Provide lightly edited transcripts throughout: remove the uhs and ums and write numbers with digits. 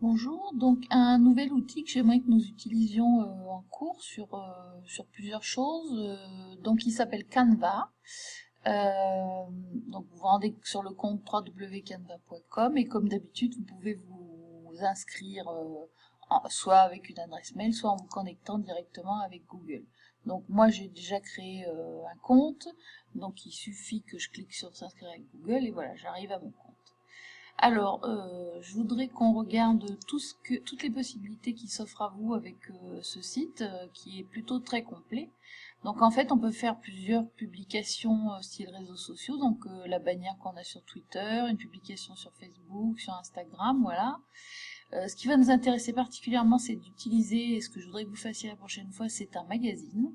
Bonjour, donc un nouvel outil que j'aimerais que nous utilisions en cours sur plusieurs choses, donc il s'appelle Canva. Donc vous vous rendez sur le compte www.canva.com et comme d'habitude vous pouvez vous inscrire soit avec une adresse mail, soit en vous connectant directement avec Google. Donc moi j'ai déjà créé un compte, donc il suffit que je clique sur s'inscrire avec Google et voilà, j'arrive à mon compte. Alors, je voudrais qu'on regarde toutes les possibilités qui s'offrent à vous avec ce site, qui est plutôt très complet. Donc en fait, on peut faire plusieurs publications style réseaux sociaux, donc la bannière qu'on a sur Twitter, une publication sur Facebook, sur Instagram, voilà. Ce qui va nous intéresser particulièrement, c'est d'utiliser, et ce que je voudrais que vous fassiez la prochaine fois, c'est un magazine.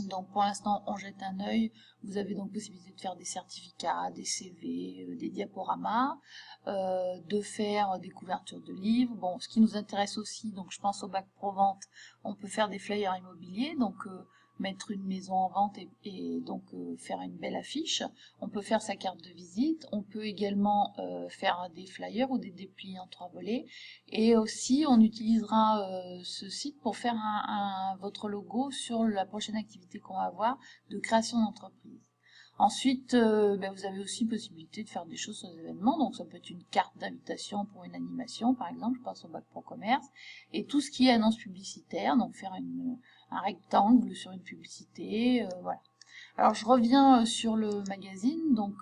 Donc pour l'instant, on jette un œil. Vous avez donc possibilité de faire des certificats, des CV, des diaporamas, de faire des couvertures de livres. Bon, ce qui nous intéresse aussi, donc je pense au bac pro vente, on peut faire des flyers immobiliers, donc mettre une maison en vente et donc faire une belle affiche. On peut faire sa carte de visite. On peut également faire des flyers ou des dépliants en 3 volets. Et aussi, on utilisera ce site pour faire votre logo sur la prochaine activité qu'on va avoir de création d'entreprise. Ensuite, vous avez aussi possibilité de faire des choses sur les événements, donc ça peut être une carte d'invitation pour une animation, par exemple, je pense au bac pro commerce, et tout ce qui est annonce publicitaire, donc faire un rectangle sur une publicité, voilà. Alors je reviens sur le magazine, donc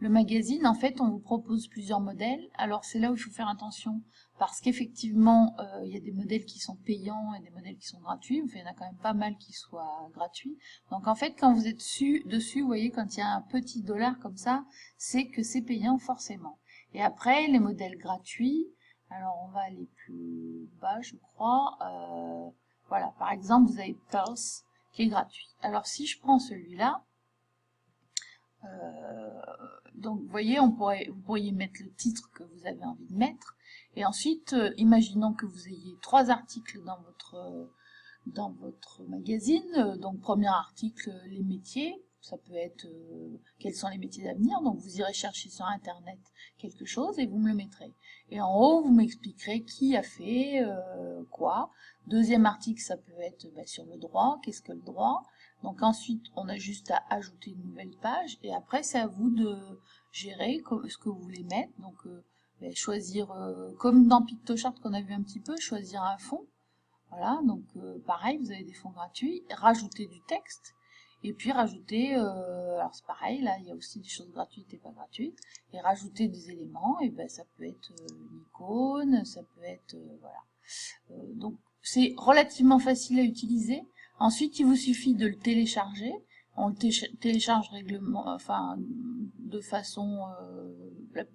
le magazine, en fait, on vous propose plusieurs modèles. Alors c'est là où il faut faire attention, parce qu'effectivement, il y a des modèles qui sont payants et des modèles qui sont gratuits. Enfin, il y en a quand même pas mal qui soient gratuits. Donc en fait, quand vous êtes dessus, vous voyez, quand il y a un petit dollar comme ça, c'est que c'est payant forcément. Et après, les modèles gratuits, alors on va aller plus bas, je crois. Voilà, par exemple, vous avez Pulse qui est gratuit. Alors si je prends celui-là, donc vous voyez, vous pourriez mettre le titre que vous avez envie de mettre. Et ensuite, imaginons que vous ayez 3 articles dans votre magazine. Donc premier article, les métiers. Ça peut être quels sont les métiers d'avenir. Donc vous irez chercher sur internet quelque chose et vous me le mettrez. Et en haut, vous m'expliquerez qui a fait quoi. Deuxième article, ça peut être sur le droit. Qu'est-ce que le droit? Donc ensuite, on a juste à ajouter une nouvelle page. Et après, c'est à vous de gérer ce que vous voulez mettre. Donc choisir, comme dans PictoChart qu'on a vu un petit peu, choisir un fond. Voilà, donc pareil, vous avez des fonds gratuits, rajouter du texte, et puis rajouter, alors c'est pareil, là il y a aussi des choses gratuites et pas gratuites, et rajouter des éléments, et ben ça peut être une icône, ça peut être, voilà. Donc c'est relativement facile à utiliser. Ensuite, il vous suffit de le télécharger. On le télécharge enfin, de façon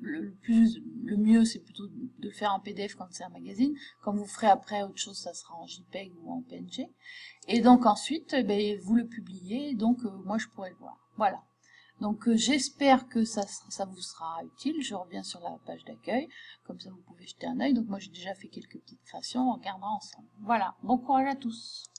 le mieux, c'est plutôt de faire un PDF quand c'est un magazine. Quand vous ferez après autre chose, ça sera en JPEG ou en PNG. Et donc ensuite, vous le publiez. Donc moi, je pourrais le voir. Voilà. Donc j'espère que ça vous sera utile. Je reviens sur la page d'accueil, comme ça vous pouvez jeter un œil. Donc moi j'ai déjà fait quelques petites créations, on regardera ensemble. Voilà, bon courage à tous.